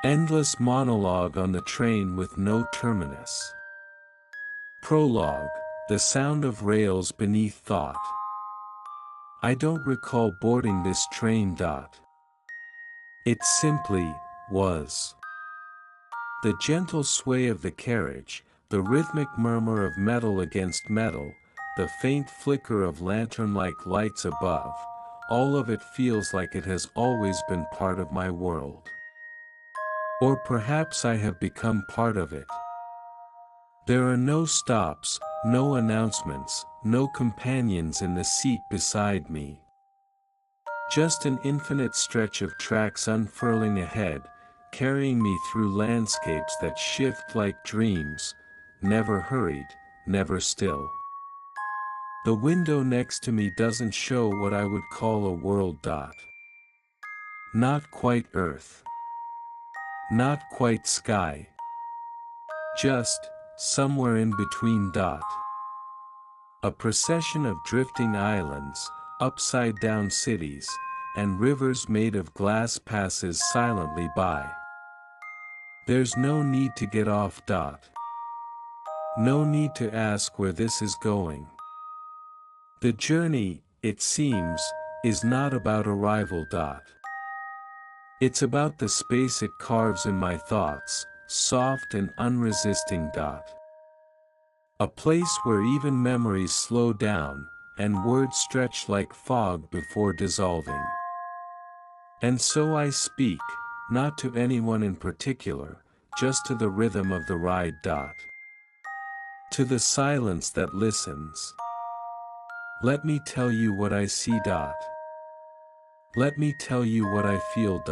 Endless monologue on the train with no terminus. Prologue, the sound of rails beneath thought. I don't recall boarding this train. It simply was. The gentle sway of the carriage, the rhythmic murmur of metal against metal, the faint flicker of lantern-like lights above, all of it feels like it has always been part of my world. Or perhaps I have become part of it. There are no stops, no announcements, no companions in the seat beside me. Just an infinite stretch of tracks unfurling ahead, carrying me through landscapes that shift like dreams, never hurried, never still. The window next to me doesn't show what I would call a world. Not quite Earth. Not quite sky. Just, somewhere in between. A procession of drifting islands, upside-down cities, and rivers made of glass passes silently by. There's no need to get off. No need to ask where this is going. The journey, it seems, is not about arrival. It's about the space it carves in my thoughts, soft and unresisting. A place where even memories slow down, and words stretch like fog before dissolving. And so I speak, not to anyone in particular, just to the rhythm of the ride. To the silence that listens. Let me tell you what I see. Let me tell you what I feel.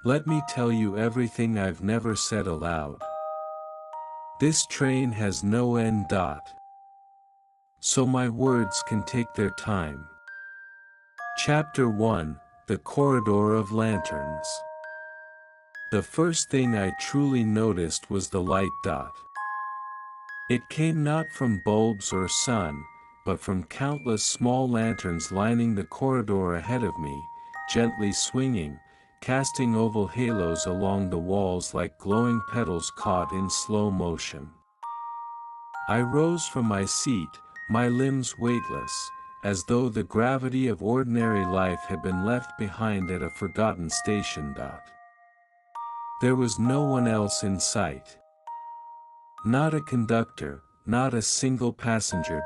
Let me tell you everything I've never said aloud. This train has no end. So my words can take their time. Chapter 1, The Corridor of Lanterns. The first thing I truly noticed was the light. It came not from bulbs or sun, but from countless small lanterns lining the corridor ahead of me, gently swinging, casting oval halos along the walls like glowing petals caught in slow motion. I rose from my seat, my limbs weightless, as though the gravity of ordinary life had been left behind at a forgotten station. There was no one else in sight. Not a conductor, not a single passenger.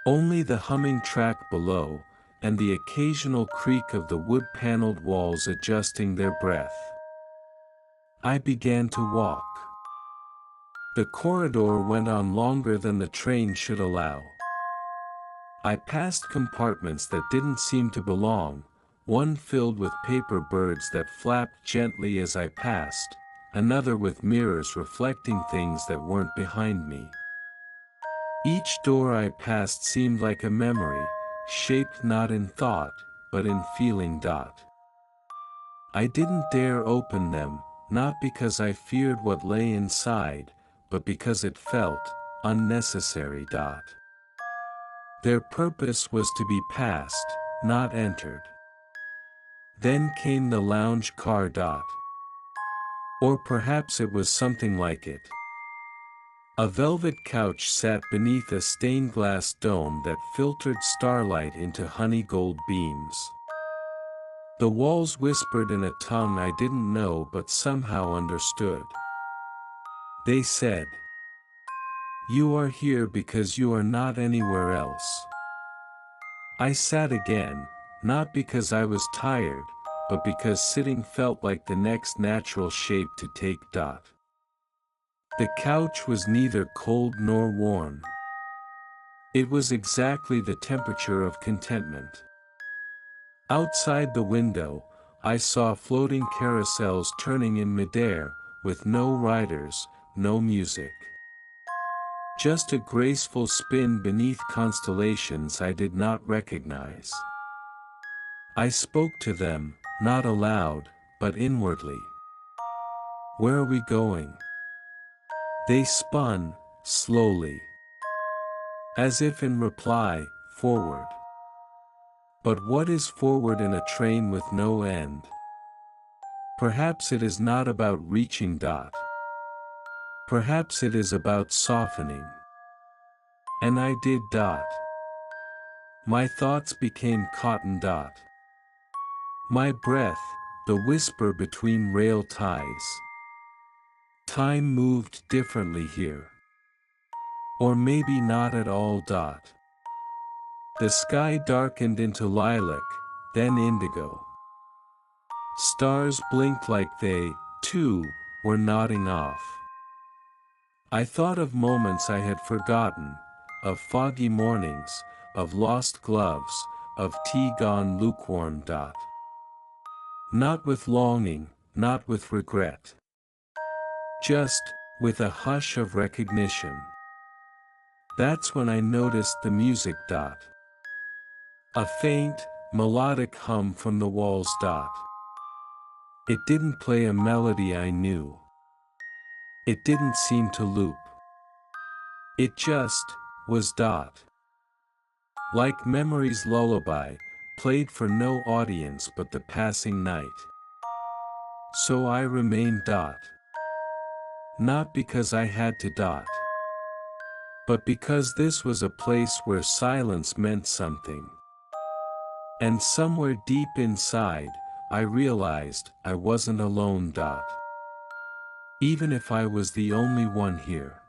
Only the humming track below, and the occasional creak of the wood-paneled walls adjusting their breath. I began to walk. The corridor went on longer than the train should allow. I passed compartments that didn't seem to belong, one filled with paper birds that flapped gently as I passed, another with mirrors reflecting things that weren't behind me. Each door I passed seemed like a memory, shaped not in thought, but in feeling. I didn't dare open them, not because I feared what lay inside, but because it felt unnecessary. Their purpose was to be passed, not entered. Then came the lounge car. Or perhaps it was something like it. A velvet couch sat beneath a stained glass dome that filtered starlight into honey gold beams. The walls whispered in a tongue I didn't know but somehow understood. They said, "You are here because you are not anywhere else." I sat again, not because I was tired, but because sitting felt like the next natural shape to take. The couch was neither cold nor warm. It was exactly the temperature of contentment. Outside the window, I saw floating carousels turning in midair, with no riders, no music. Just a graceful spin beneath constellations I did not recognize. I spoke to them, not aloud, but inwardly. "Where are we going?" They spun, slowly. As if in reply, "Forward." But what is forward in a train with no end? Perhaps it is not about reaching dot. Perhaps it is about softening. And I did dot. My thoughts became cotton dot. My breath, the whisper between rail ties. Time moved differently here. Or maybe not at all dot. The sky darkened into lilac, then indigo. Stars blinked like they, too, were nodding off. I thought of moments I had forgotten, of foggy mornings, of lost gloves, of tea gone lukewarm dot. Not with longing, not with regret. Just, with a hush of recognition. That's when I noticed the music dot. A faint, melodic hum from the walls dot. It didn't play a melody I knew. It didn't seem to loop. It just, was dot. Like memory's lullaby, played for no audience but the passing night. So I remained dot. Not because I had to dot. But because this was a place where silence meant something. And somewhere deep inside, I realized I wasn't alone dot. Even if I was the only one here.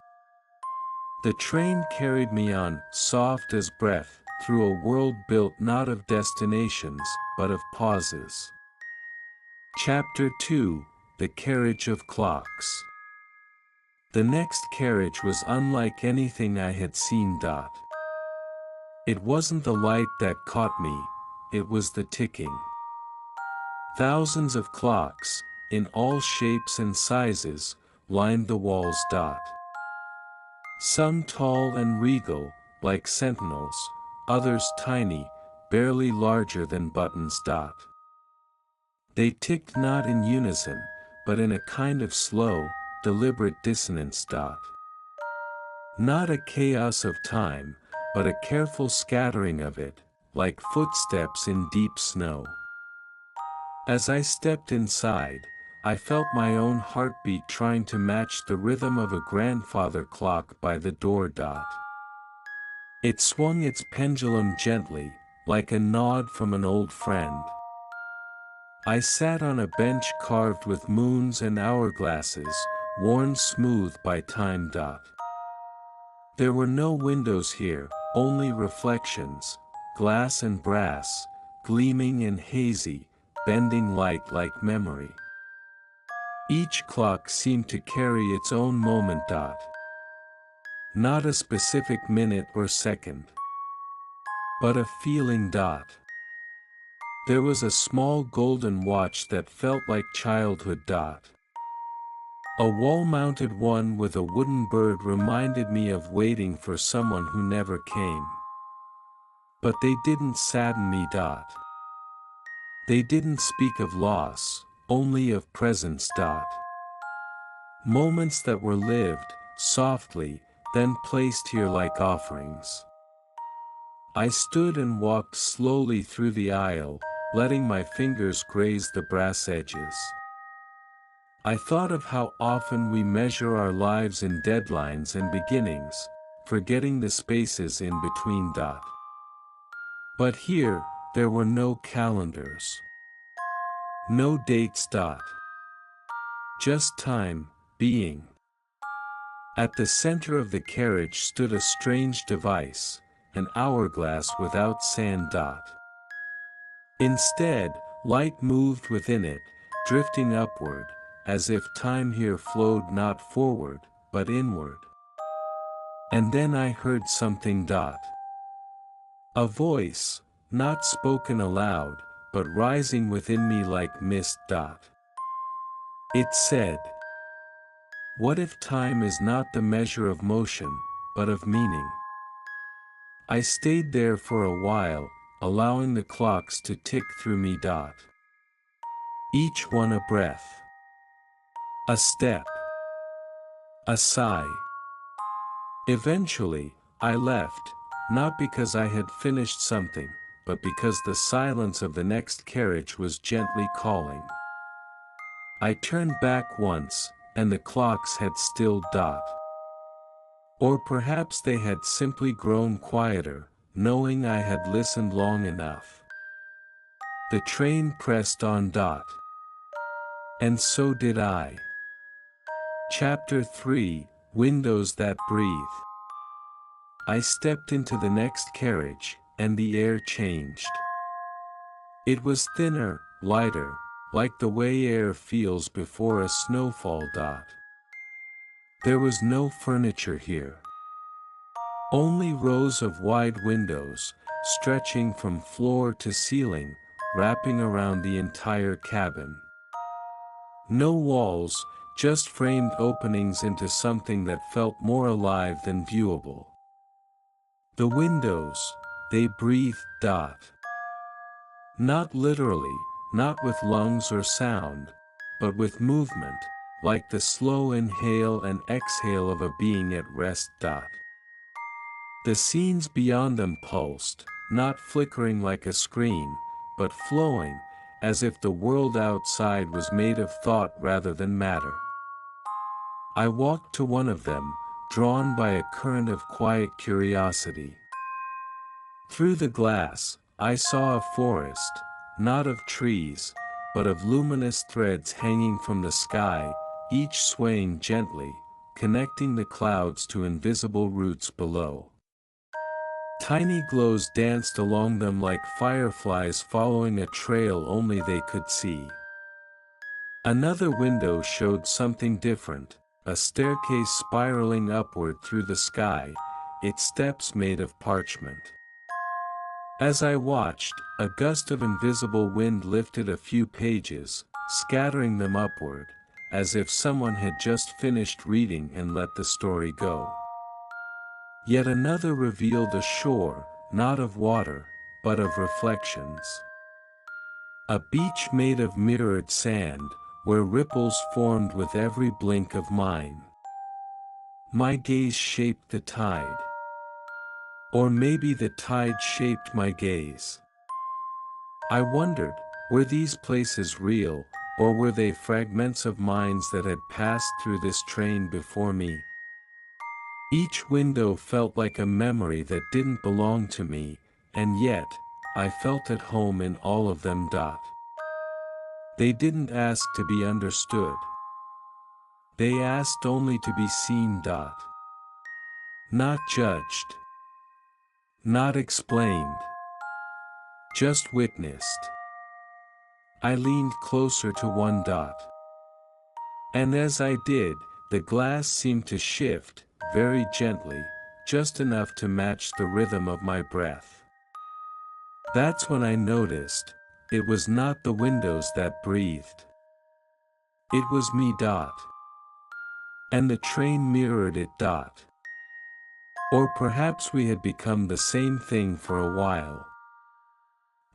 The train carried me on, soft as breath, through a world built not of destinations, but of pauses. Chapter 2, The Carriage of Clocks. The next carriage was unlike anything I had seen dot. It wasn't the light that caught me, it was the ticking. Thousands of clocks, in all shapes and sizes, lined the walls dot. Some tall and regal, like sentinels, others tiny, barely larger than buttons dot. They ticked not in unison, but in a kind of slow, deliberate dissonance dot. Not a chaos of time, but a careful scattering of it, like footsteps in deep snow. As I stepped inside, I felt my own heartbeat trying to match the rhythm of a grandfather clock by the door dot. It swung its pendulum gently, like a nod from an old friend. I sat on a bench carved with moons and hourglasses, worn smooth by time dot. There were no windows here, only reflections, glass and brass, gleaming and hazy, bending light like memory. Each clock seemed to carry its own moment dot. Not a specific minute or second. But a feeling dot. There was a small golden watch that felt like childhood dot. A wall-mounted one with a wooden bird reminded me of waiting for someone who never came. But they didn't sadden me dot. They didn't speak of loss, only of presence dot. Moments that were lived, softly, then placed here like offerings. I stood and walked slowly through the aisle, letting my fingers graze the brass edges. I thought of how often we measure our lives in deadlines and beginnings, forgetting the spaces in between dot. But here, there were no calendars. No dates dot. Just time, being. At the center of the carriage stood a strange device, an hourglass without sand dot. Instead, light moved within it, drifting upward, as if time here flowed not forward, but inward. And then I heard something dot. A voice, not spoken aloud, but rising within me like mist dot. It said, "What if time is not the measure of motion, but of meaning?" I stayed there for a while, allowing the clocks to tick through me dot. Each one a breath. A step. A sigh. Eventually, I left, not because I had finished something, but because the silence of the next carriage was gently calling. I turned back once, and the clocks had still dot. Or perhaps they had simply grown quieter, knowing I had listened long enough. The train pressed on dot. And so did I. Chapter 3, Windows That Breathe. I stepped into the next carriage, and the air changed. It was thinner, lighter, like the way air feels before a snowfall dot. There was no furniture here. Only rows of wide windows, stretching from floor to ceiling, wrapping around the entire cabin. No walls, just framed openings into something that felt more alive than viewable. The windows, they breathed dot. Not literally, not with lungs or sound, but with movement, like the slow inhale and exhale of a being at rest dot. The scenes beyond them pulsed, not flickering like a screen, but flowing, as if the world outside was made of thought rather than matter. I walked to one of them, drawn by a current of quiet curiosity. Through the glass, I saw a forest, not of trees, but of luminous threads hanging from the sky, each swaying gently, connecting the clouds to invisible roots below. Tiny glows danced along them like fireflies following a trail only they could see. Another window showed something different, a staircase spiraling upward through the sky, its steps made of parchment. As I watched, a gust of invisible wind lifted a few pages, scattering them upward, as if someone had just finished reading and let the story go. Yet another revealed a shore, not of water, but of reflections. A beach made of mirrored sand, where ripples formed with every blink of mine. My gaze shaped the tide. Or maybe the tide shaped my gaze. I wondered, were these places real, or were they fragments of minds that had passed through this train before me? Each window felt like a memory that didn't belong to me, and yet, I felt at home in all of them dot. They didn't ask to be understood. They asked only to be seen dot. Not judged. Not explained. Just witnessed. I leaned closer to one dot. And as I did, the glass seemed to shift, very gently, just enough to match the rhythm of my breath. That's when I noticed, it was not the windows that breathed. It was me dot. And the train mirrored it dot. Or perhaps we had become the same thing for a while.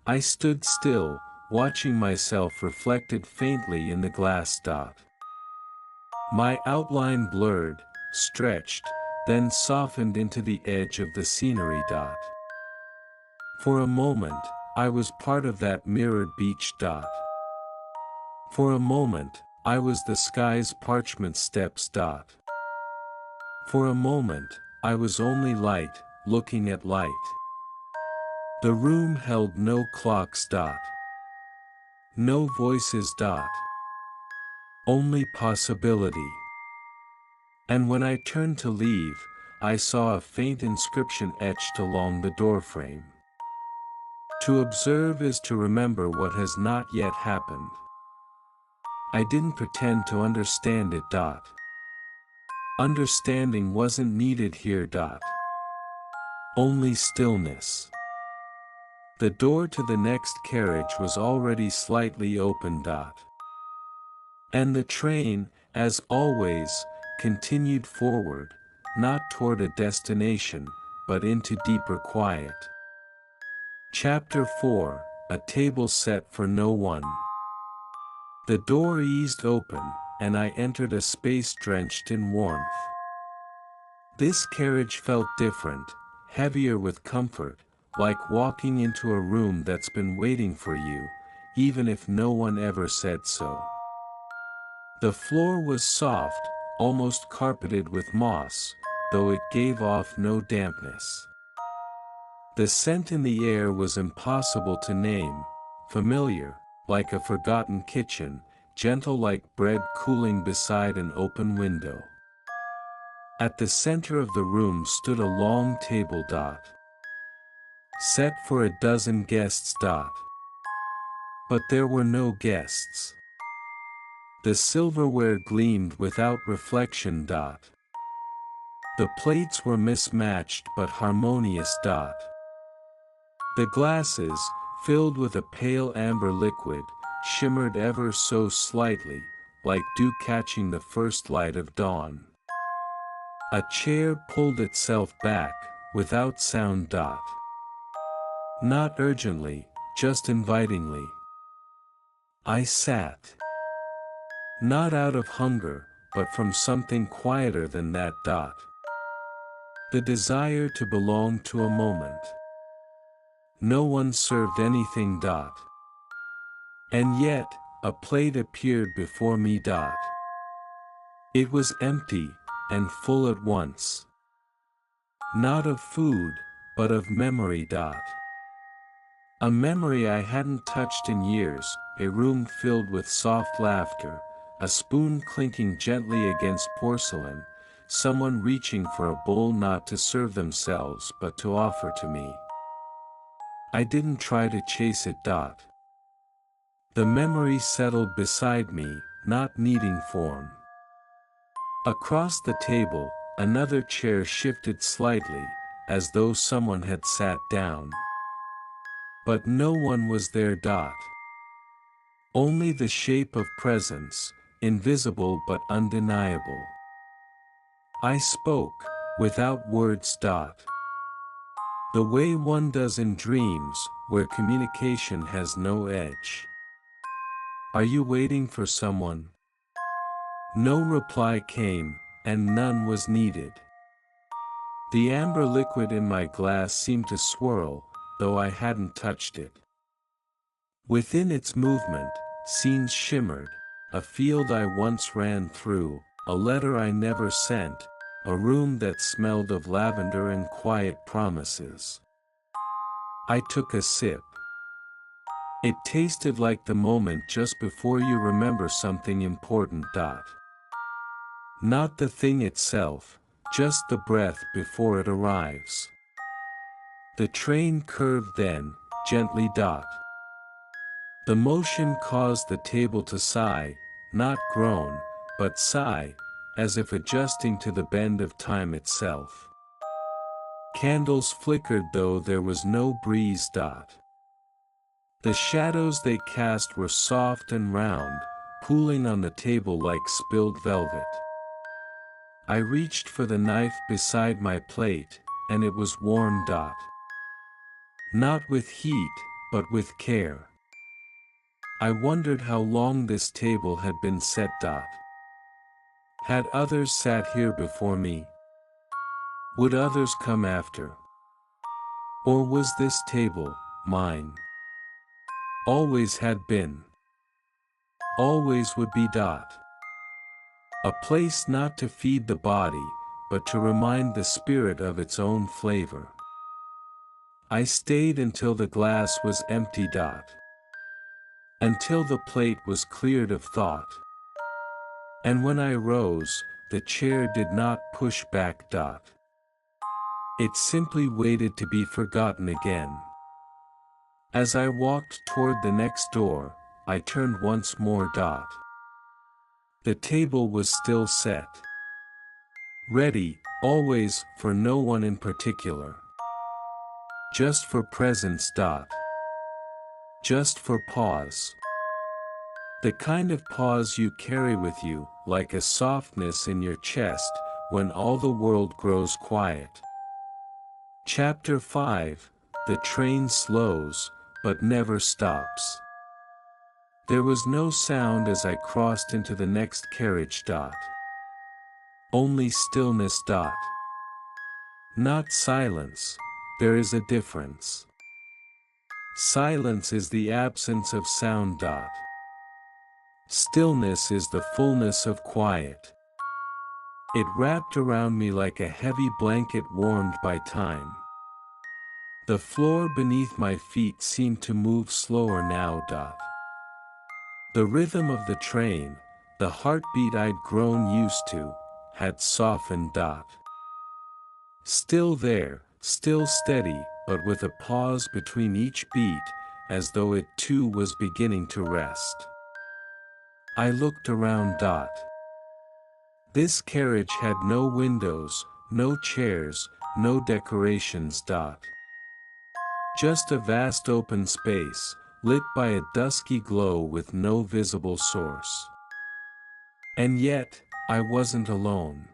I stood still, watching myself reflected faintly in the glass dot. My outline blurred, stretched, then softened into the edge of the scenery dot. For a moment, I was part of that mirrored beach dot. For a moment, I was the sky's parchment steps dot. For a moment, I was only light, looking at light. The room held no clocks dot. No voices dot. Only possibility. And when I turned to leave, I saw a faint inscription etched along the doorframe. To observe is to remember what has not yet happened. I didn't pretend to understand it dot. Understanding wasn't needed here dot. Only stillness. The door to the next carriage was already slightly open dot. And the train, as always, continued forward, not toward a destination, but into deeper quiet. Chapter 4, A Table Set for No One. The door eased open, and I entered a space drenched in warmth. This carriage felt different, heavier with comfort, like walking into a room that's been waiting for you, even if no one ever said so. The floor was soft, almost carpeted with moss, though it gave off no dampness. The scent in the air was impossible to name, familiar, like a forgotten kitchen, gentle like bread cooling beside an open window. At the center of the room stood a long table. Set for a dozen guests. But there were no guests. The silverware gleamed without reflection. The plates were mismatched but harmonious. The glasses, filled with a pale amber liquid, shimmered ever so slightly, like dew catching the first light of dawn. A chair pulled itself back, without sound. Not urgently, just invitingly. I sat. Not out of hunger, but from something quieter than that. The desire to belong to a moment. No one served anything. And yet, a plate appeared before me. It was empty, and full at once. Not of food, but of memory. A memory I hadn't touched in years, a room filled with soft laughter, a spoon clinking gently against porcelain, someone reaching for a bowl not to serve themselves but to offer to me. I didn't try to chase it. The memory settled beside me, not needing form. Across the table, another chair shifted slightly, as though someone had sat down. But no one was there. Only the shape of presence, invisible but undeniable. I spoke, without words. The way one does in dreams, where communication has no edge. Are you waiting for someone? No reply came, and none was needed. The amber liquid in my glass seemed to swirl, though I hadn't touched it. Within its movement, scenes shimmered, a field I once ran through, a letter I never sent, a room that smelled of lavender and quiet promises. I took a sip. It tasted like the moment just before you remember something important. Not the thing itself, just the breath before it arrives. The train curved then, gently. The motion caused the table to sigh, not groan, but sigh, as if adjusting to the bend of time itself. Candles flickered though there was no breeze. The shadows they cast were soft and round, pooling on the table like spilled velvet. I reached for the knife beside my plate, and it was warm. Not with heat, but with care. I wondered how long this table had been set. Had others sat here before me? Would others come after? Or was this table mine? Always had been. Always would be. A place not to feed the body, but to remind the spirit of its own flavor. I stayed until the glass was empty. Until the plate was cleared of thought. And when I rose, the chair did not push back. It simply waited to be forgotten again. As I walked toward the next door, I turned once more. The table was still set. Ready, always, for no one in particular. Just for presence. Just for pause. The kind of pause you carry with you, like a softness in your chest, when all the world grows quiet. Chapter 5, The train slows, but never stops. There was no sound as I crossed into the next carriage. Only stillness. Not silence, there is a difference. Silence is the absence of sound. Stillness is the fullness of quiet. It wrapped around me like a heavy blanket warmed by time. The floor beneath my feet seemed to move slower now. The rhythm of the train, the heartbeat I'd grown used to, had softened. Still there, still steady, but with a pause between each beat, as though it too was beginning to rest. I looked around. This carriage had no windows, no chairs, no decorations. Just a vast open space, lit by a dusky glow with no visible source. And yet, I wasn't alone.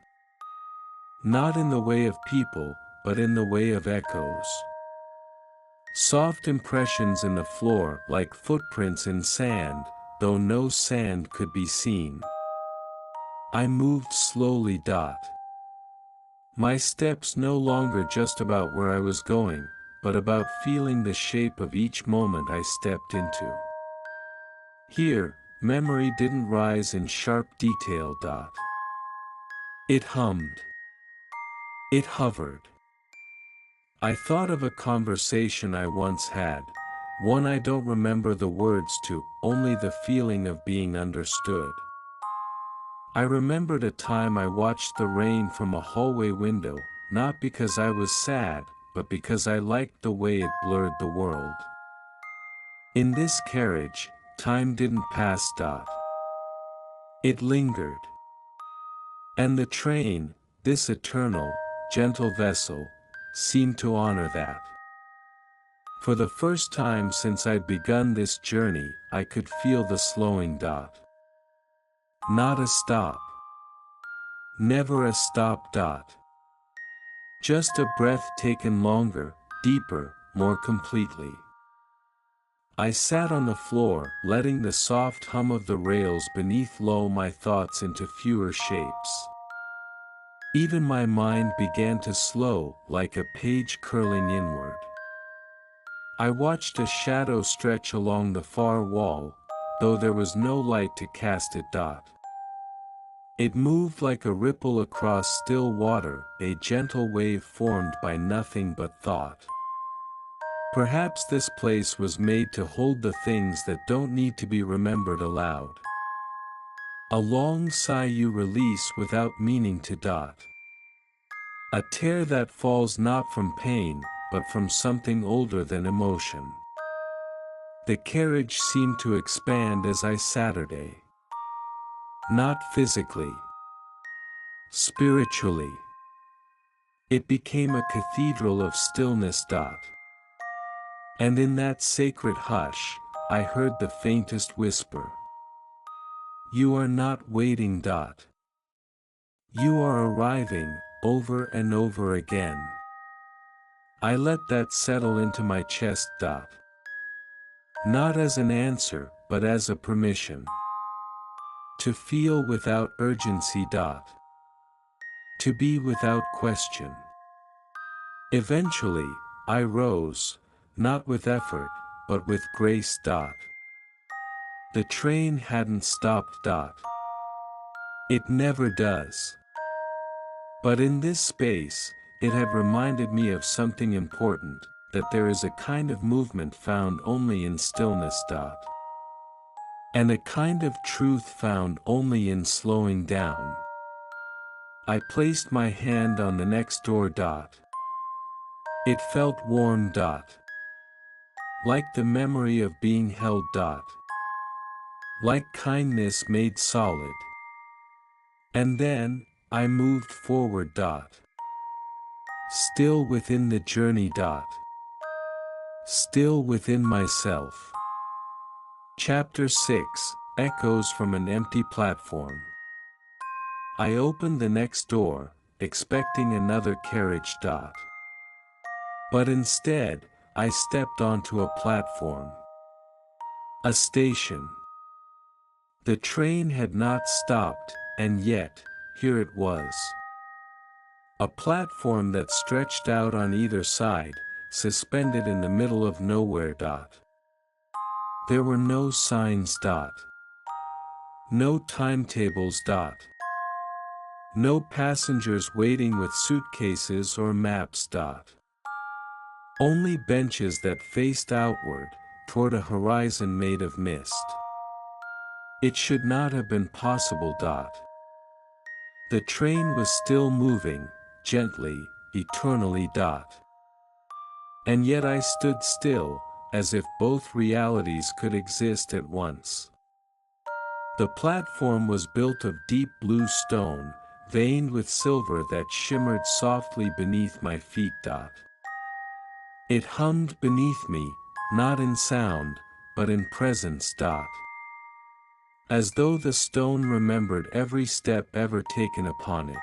Not in the way of people, but in the way of echoes. Soft impressions in the floor like footprints in sand, though no sand could be seen. I moved slowly. My steps no longer just about where I was going, but about feeling the shape of each moment I stepped into. Here, memory didn't rise in sharp detail. It hummed. It hovered. I thought of a conversation I once had, one I don't remember the words to, only the feeling of being understood. I remembered a time I watched the rain from a hallway window, not because I was sad, but because I liked the way it blurred the world. In this carriage, time didn't pass. It lingered. And the train, this eternal, gentle vessel, seemed to honor that. For the first time since I'd begun this journey, I could feel the slowing. Not a stop. Never a stop. Just a breath taken longer, deeper, more completely. I sat on the floor, letting the soft hum of the rails beneath lull my thoughts into fewer shapes. Even my mind began to slow, like a page curling inward. I watched a shadow stretch along the far wall, though there was no light to cast it. It moved like a ripple across still water, a gentle wave formed by nothing but thought. Perhaps this place was made to hold the things that don't need to be remembered aloud. A long sigh you release without meaning to. A tear that falls not from pain, but from something older than emotion. The carriage seemed to expand as I Saturday. Not physically. Spiritually. It became a cathedral of stillness. And in that sacred hush, I heard the faintest whisper. You are not waiting. You are arriving, over and over again. I let that settle into my chest. Not as an answer, but as a permission. To feel without urgency. To be without question. Eventually, I rose, not with effort, but with grace. The train hadn't stopped. It never does. But in this space, it had reminded me of something important, that there is a kind of movement found only in stillness. And a kind of truth found only in slowing down. I placed my hand on the next door. It felt warm. Like the memory of being held. Like kindness made solid. And then, I moved forward. Still within the journey. Still within myself. Chapter 6, Echoes from an Empty Platform. I opened the next door, expecting another carriage. But instead, I stepped onto a platform. A station. The train had not stopped, and yet, here it was. A platform that stretched out on either side, suspended in the middle of nowhere. There were no signs. No timetables. No passengers waiting with suitcases or maps. Only benches that faced outward, toward a horizon made of mist. It should not have been possible. The train was still moving, gently, eternally. And yet I stood still, as if both realities could exist at once. The platform was built of deep blue stone, veined with silver that shimmered softly beneath my feet. It hummed beneath me, not in sound, but in presence. As though the stone remembered every step ever taken upon it.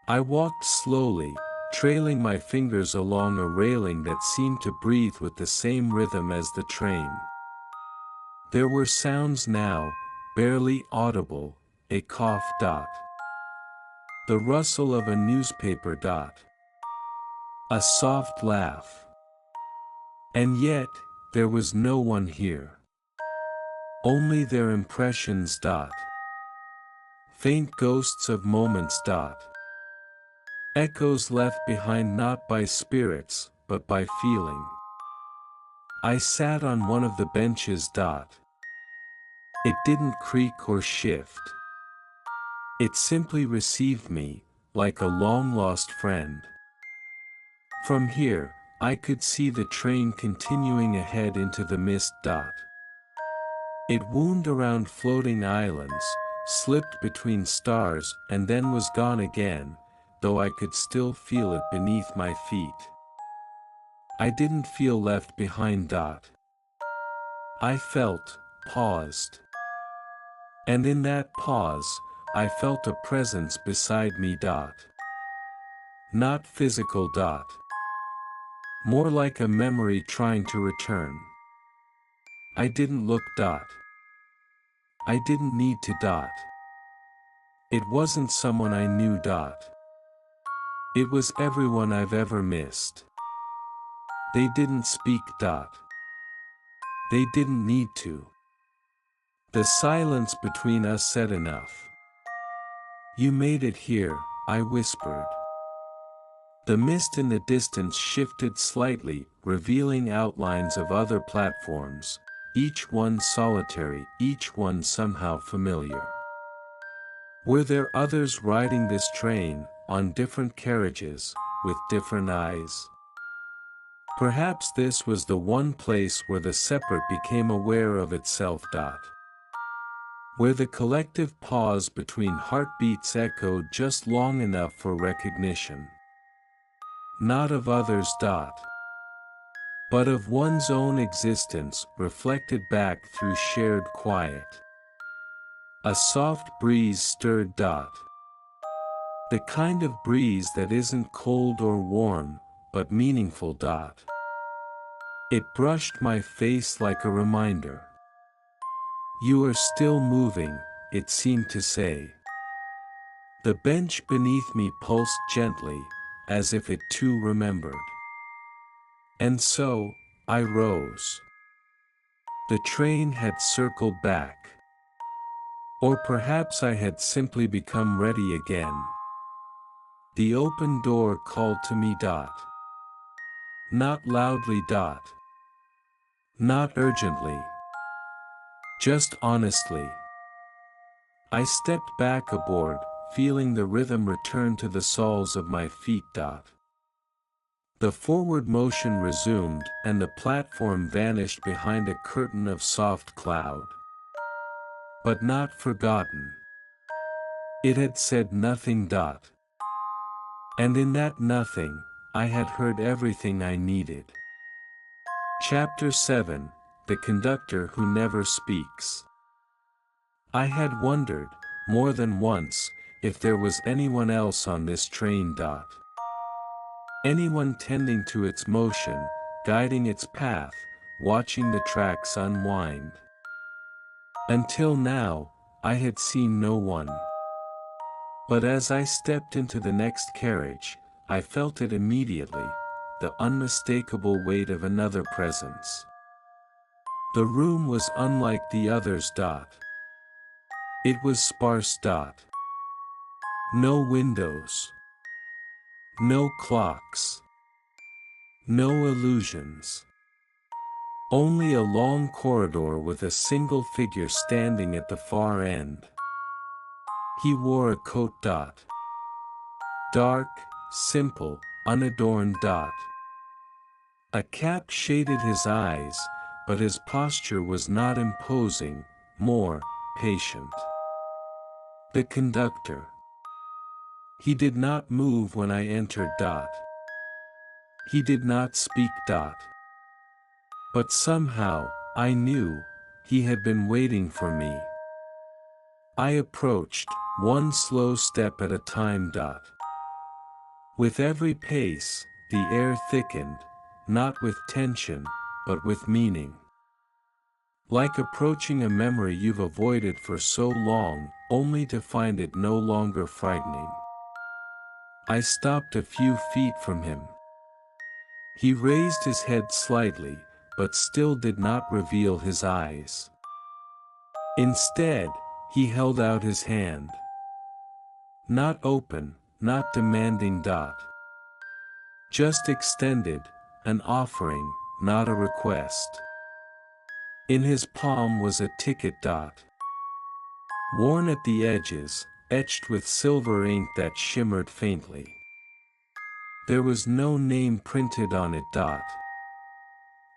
I walked slowly, trailing my fingers along a railing that seemed to breathe with the same rhythm as the train. There were sounds now, barely audible, a cough. The rustle of a newspaper. A soft laugh. And yet, there was no one here. Only their impressions. Faint ghosts of moments. Echoes left behind not by spirits, but by feeling. I sat on one of the benches. It didn't creak or shift. It simply received me, like a long-lost friend. From here, I could see the train continuing ahead into the mist. It wound around floating islands, slipped between stars and then was gone again, though I could still feel it beneath my feet. I didn't feel left behind. I felt, paused. And in that pause, I felt a presence beside me. Not physical. More like a memory trying to return. I didn't look. I didn't need to. It wasn't someone I knew. It was everyone I've ever missed. They didn't speak. They didn't need to. The silence between us said enough. You made it here, I whispered. The mist in the distance shifted slightly, revealing outlines of other platforms, each one solitary, each one somehow familiar. Were there others riding this train, on different carriages, with different eyes? Perhaps this was the one place where the separate became aware of itself. Where the collective pause between heartbeats echoed just long enough for recognition. Not of others. But of one's own existence reflected back through shared quiet. A soft breeze stirred. The kind of breeze that isn't cold or warm, but meaningful. It brushed my face like a reminder. You are still moving, it seemed to say. The bench beneath me pulsed gently, as if it too remembered. And so, I rose. The train had circled back. Or perhaps I had simply become ready again. The open door called to me. Not loudly. Not urgently. Just honestly. I stepped back aboard, feeling the rhythm return to the soles of my feet. The forward motion resumed, and the platform vanished behind a curtain of soft cloud. But not forgotten. It had said nothing. And in that nothing, I had heard everything I needed. Chapter 7, The Conductor Who Never Speaks. I had wondered, more than once, if there was anyone else on this train. Anyone tending to its motion, guiding its path, watching the tracks unwind. Until now, I had seen no one. But as I stepped into the next carriage, I felt it immediately, the unmistakable weight of another presence. The room was unlike the others. It was sparse. No windows. No clocks. No illusions. Only a long corridor with a single figure standing at the far end. He wore a coat. Dark, simple, unadorned. A cap shaded his eyes, but his posture was not imposing, more patient. The conductor. He did not move when I entered. He did not speak. But somehow, I knew, he had been waiting for me. I approached, one slow step at a time. With every pace, the air thickened, not with tension, but with meaning. Like approaching a memory you've avoided for so long, only to find it no longer frightening. I stopped a few feet from him. He raised his head slightly, but still did not reveal his eyes. Instead, he held out his hand. Not open, not demanding. Just extended, an offering, not a request. In his palm was a ticket. Worn at the edges, etched with silver ink that shimmered faintly. There was no name printed on it.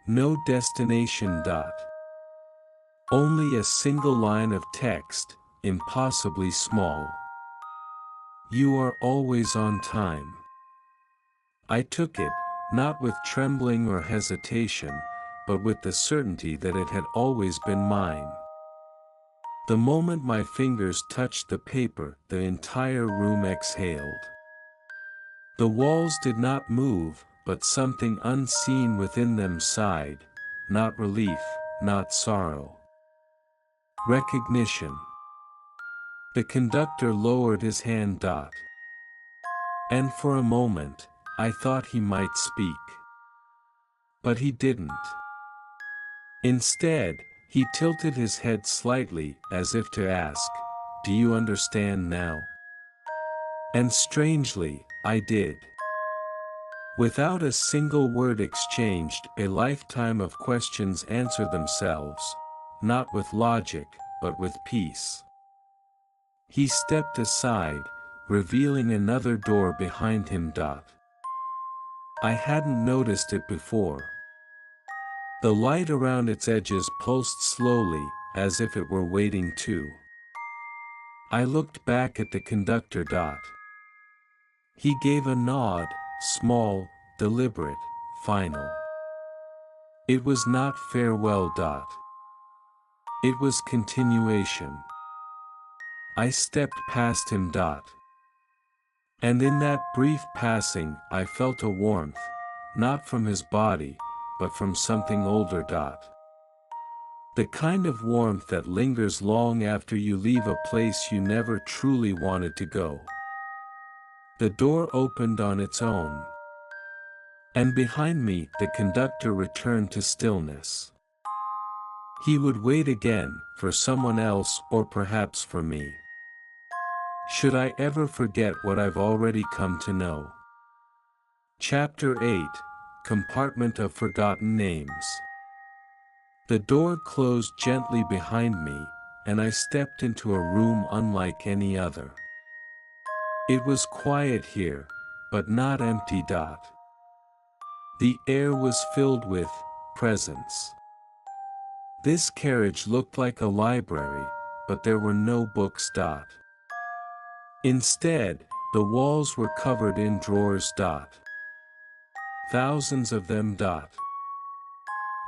No destination. Only a single line of text, impossibly small. You are always on time. I took it, not with trembling or hesitation, but with the certainty that it had always been mine. The moment my fingers touched the paper, the entire room exhaled. The walls did not move, but something unseen within them sighed, not relief, not sorrow. Recognition. The conductor lowered his hand. And for a moment, I thought he might speak. But he didn't. Instead, he tilted his head slightly, as if to ask, "Do you understand now?" And strangely, I did. Without a single word exchanged, a lifetime of questions answered themselves, not with logic, but with peace. He stepped aside, revealing another door behind him. I hadn't noticed it before. The light around its edges pulsed slowly, as if it were waiting too. I looked back at the conductor. He gave a nod, small, deliberate, final. It was not farewell. It was continuation. I stepped past him. And in that brief passing, I felt a warmth, not from his body, but from something older. The kind of warmth that lingers long after you leave a place you never truly wanted to go. The door opened on its own. And behind me, the conductor returned to stillness. He would wait again, for someone else or perhaps for me. Should I ever forget what I've already come to know? Chapter 8, Compartment of Forgotten Names. The door closed gently behind me, and I stepped into a room unlike any other. It was quiet here, but not empty. The air was filled with presence. This carriage looked like a library, but there were no books. Instead, the walls were covered in drawers. Thousands of them.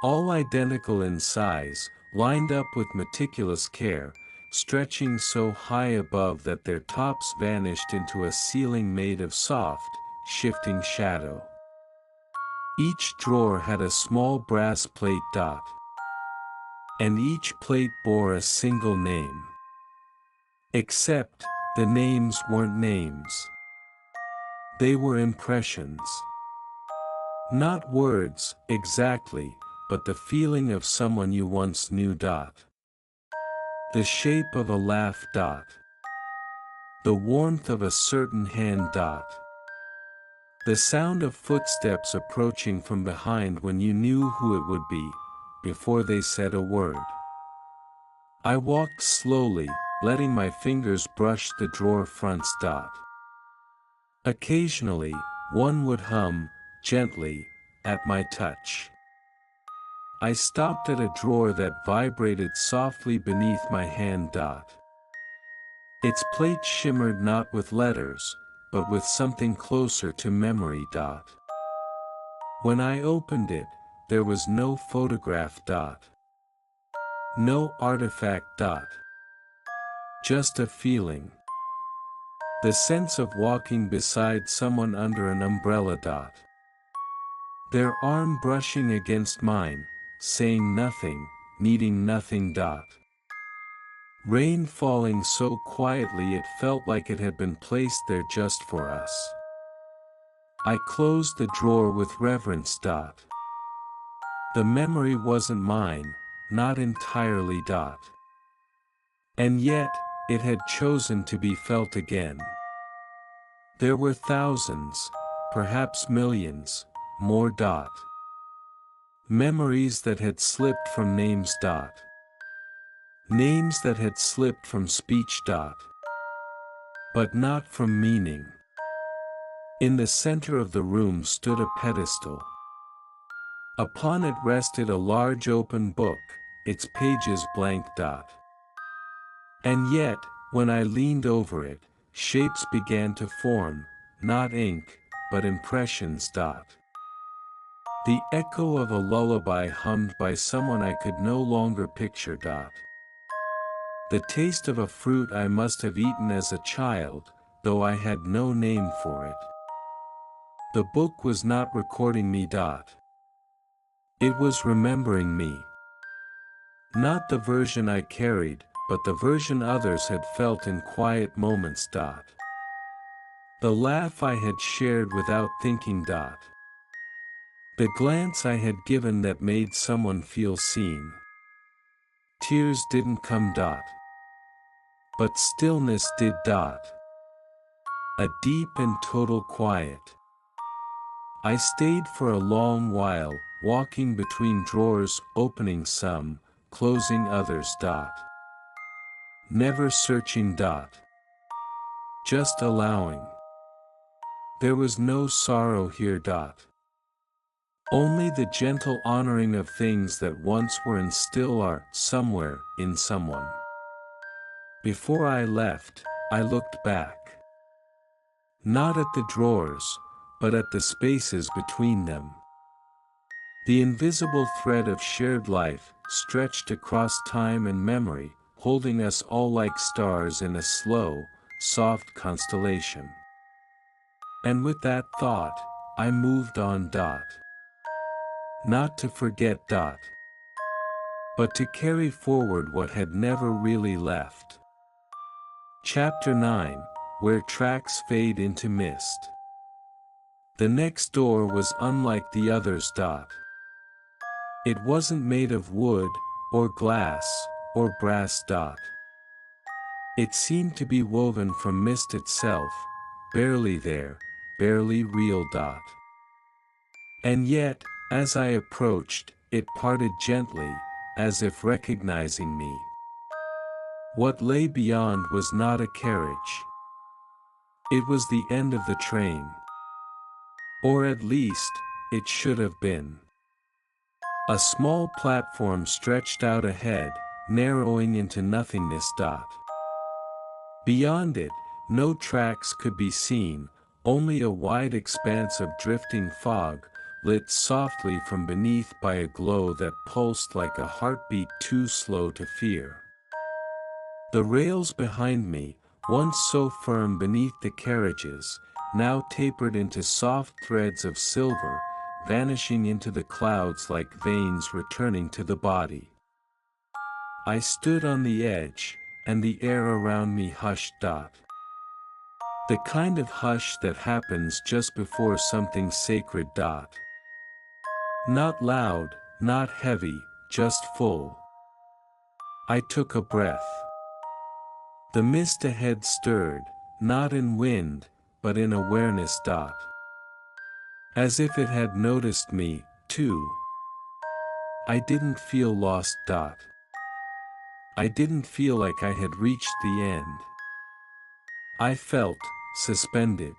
All identical in size, lined up with meticulous care, stretching so high above that their tops vanished into a ceiling made of soft, shifting shadow. Each drawer had a small brass plate. And each plate bore a single name. Except, the names weren't names. They were impressions. Not words, exactly, but the feeling of someone you once knew. The shape of a laugh. The warmth of a certain hand. The sound of footsteps approaching from behind when you knew who it would be, before they said a word. I walked slowly, letting my fingers brush the drawer fronts. Occasionally, one would hum, gently, at my touch. I stopped at a drawer that vibrated softly beneath my hand. Its plate shimmered not with letters, but with something closer to memory. When I opened it, there was no photograph. No artifact. Just a feeling. The sense of walking beside someone under an umbrella. Their arm brushing against mine, saying nothing, needing nothing. Rain falling so quietly it felt like it had been placed there just for us. I closed the drawer with reverence. The memory wasn't mine, not entirely. And yet, it had chosen to be felt again. There were thousands, perhaps millions, more. Memories that had slipped from names. Names that had slipped from speech. But not from meaning. In the center of the room stood a pedestal. Upon it rested a large open book, its pages blank. And yet, when I leaned over it, shapes began to form, not ink, but impressions. The echo of a lullaby hummed by someone I could no longer picture. The taste of a fruit I must have eaten as a child, though I had no name for it. The book was not recording me. It was remembering me. Not the version I carried, but the version others had felt in quiet moments. The laugh I had shared without thinking. The glance I had given that made someone feel seen. Tears didn't come. But stillness did. A deep and total quiet. I stayed for a long while, walking between drawers, opening some, closing others. Never searching. Just allowing. There was no sorrow here. Only the gentle honoring of things that once were and still are, somewhere, in someone. Before I left, I looked back. Not at the drawers, but at the spaces between them. The invisible thread of shared life, stretched across time and memory, holding us all like stars in a slow, soft constellation. And with that thought, I moved on. Not to forget. But to carry forward what had never really left. Chapter 9, Where Tracks Fade into Mist. The next door was unlike the others. It wasn't made of wood, or glass, or brass. It seemed to be woven from mist itself, barely there, barely real. And yet, as I approached, it parted gently, as if recognizing me. What lay beyond was not a carriage. It was the end of the train. Or at least, it should have been. A small platform stretched out ahead, narrowing into nothingness. Beyond it, no tracks could be seen, only a wide expanse of drifting fog, lit softly from beneath by a glow that pulsed like a heartbeat too slow to fear. The rails behind me, once so firm beneath the carriages, now tapered into soft threads of silver, vanishing into the clouds like veins returning to the body. I stood on the edge, and the air around me hushed. The kind of hush that happens just before something sacred. Not loud, not heavy, just full. I took a breath. The mist ahead stirred, not in wind, but in awareness. As if it had noticed me, too. I didn't feel lost. I didn't feel like I had reached the end. I felt suspended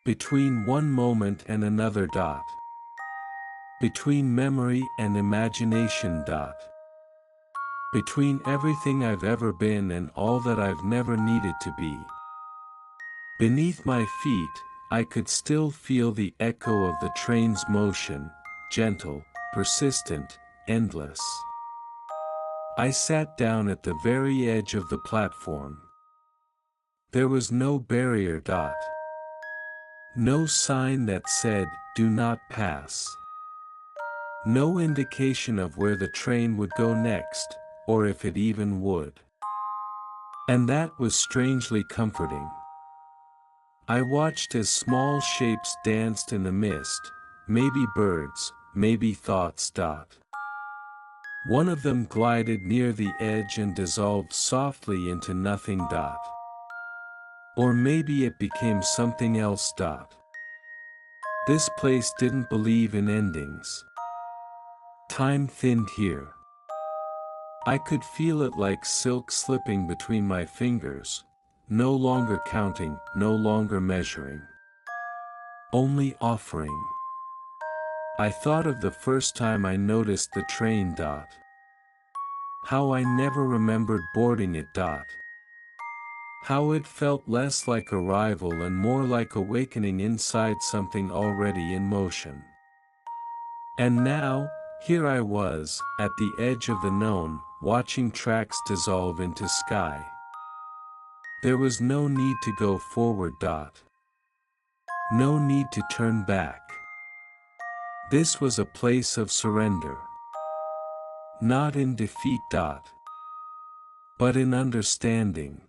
between one moment and another. Between memory and imagination. Between everything I've ever been and all that I've never needed to be. Beneath my feet, I could still feel the echo of the train's motion, gentle, persistent, endless. I sat down at the very edge of the platform. There was no barrier. No sign that said, "Do not pass." No indication of where the train would go next, or if it even would. And that was strangely comforting. I watched as small shapes danced in the mist, maybe birds, maybe thoughts. One of them glided near the edge and dissolved softly into nothing. Or maybe it became something else. This place didn't believe in endings. Time thinned here. I could feel it like silk slipping between my fingers, no longer counting, no longer measuring. Only offering. I thought of the first time I noticed the train. How I never remembered boarding it. How it felt less like arrival and more like awakening inside something already in motion. And now, here I was, at the edge of the known, watching tracks dissolve into sky. There was no need to go forward. No need to turn back. This was a place of surrender. Not in defeat. But in understanding.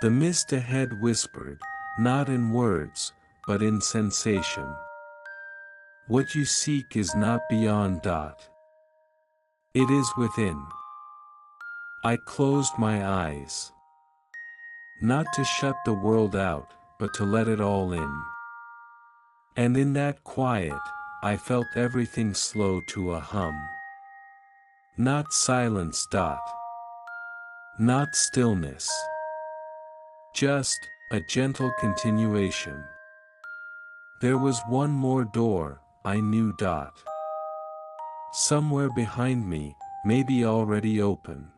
The mist ahead whispered, not in words, but in sensation. What you seek is not beyond. It is within. I closed my eyes. Not to shut the world out, but to let it all in. And in that quiet, I felt everything slow to a hum. Not silence. Not stillness. Just a gentle continuation. There was one more door, I knew. Somewhere behind me, maybe already open.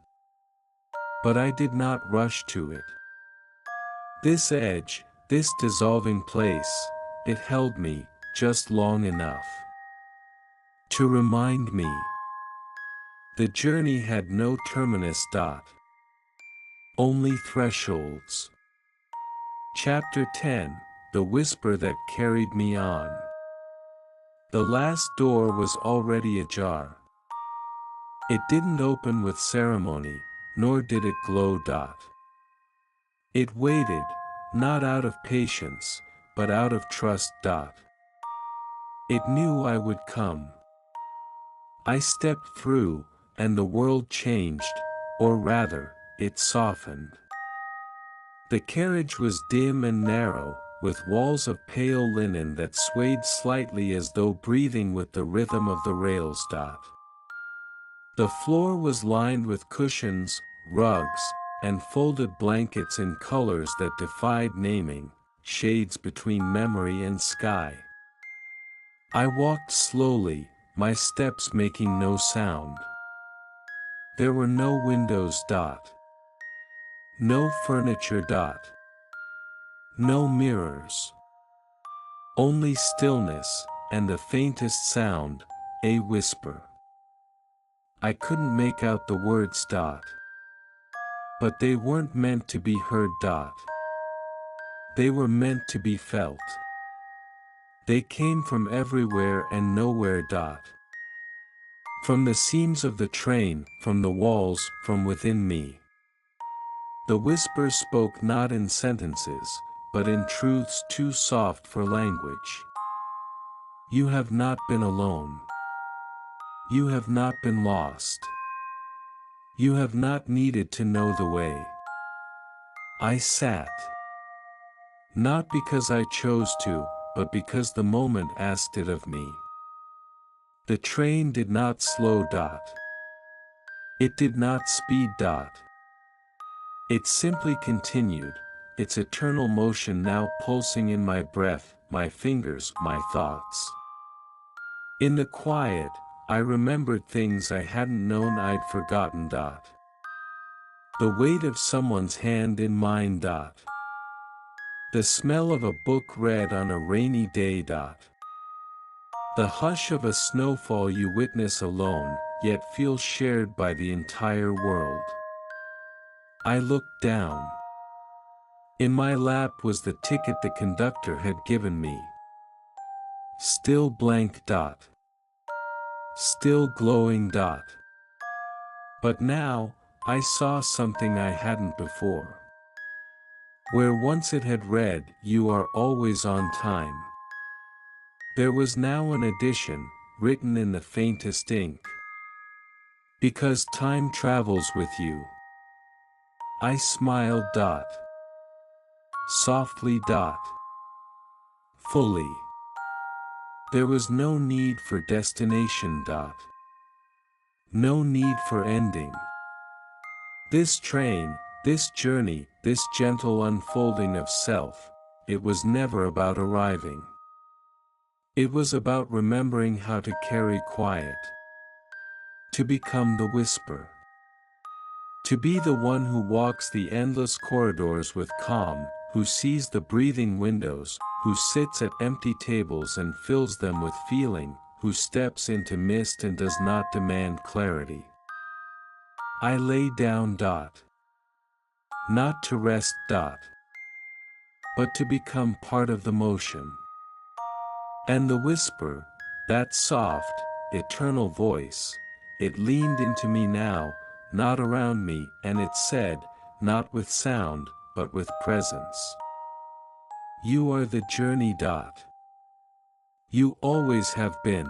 But I did not rush to it. This edge, this dissolving place, it held me, just long enough to remind me. The journey had no terminus. Only thresholds. Chapter 10, The Whisper That Carried Me On. The last door was already ajar. It didn't open with ceremony, nor did it glow. It waited, not out of patience, but out of trust. It knew I would come. I stepped through, and the world changed, or rather, it softened. The carriage was dim and narrow, with walls of pale linen that swayed slightly as though breathing with the rhythm of the rails. The floor was lined with cushions, rugs, and folded blankets in colors that defied naming, shades between memory and sky. I walked slowly, my steps making no sound. There were no windows. No furniture. No mirrors. Only stillness, and the faintest sound, a whisper. I couldn't make out the words. But they weren't meant to be heard. They were meant to be felt. They came from everywhere and nowhere. From the seams of the train, from the walls, from within me. The whispers spoke not in sentences, but in truths too soft for language. You have not been alone. You have not been lost. You have not needed to know the way. I sat. Not because I chose to, but because the moment asked it of me. The train did not slow. It did not speed. It simply continued, its eternal motion now pulsing in my breath, my fingers, my thoughts. In the quiet, I remembered things I hadn't known I'd forgotten. The weight of someone's hand in mine. The smell of a book read on a rainy day. The hush of a snowfall you witness alone, yet feel shared by the entire world. I looked down. In my lap was the ticket the conductor had given me. Still blank. Still glowing. But now, I saw something I hadn't before. Where once it had read, "You are always on time," there was now an addition, written in the faintest ink. Because time travels with you. I smiled. Softly. Fully. There was no need for destination. No need for ending. This train, this journey, this gentle unfolding of self, it was never about arriving. It was about remembering how to carry quiet. To become the whisper. To be the one who walks the endless corridors with calm, who sees the breathing windows, who sits at empty tables and fills them with feeling, who steps into mist and does not demand clarity. I lay down. Not to rest. But to become part of the motion. And the whisper, that soft, eternal voice, it leaned into me now, not around me, and it said, not with sound, but with presence. You are the journey. You always have been.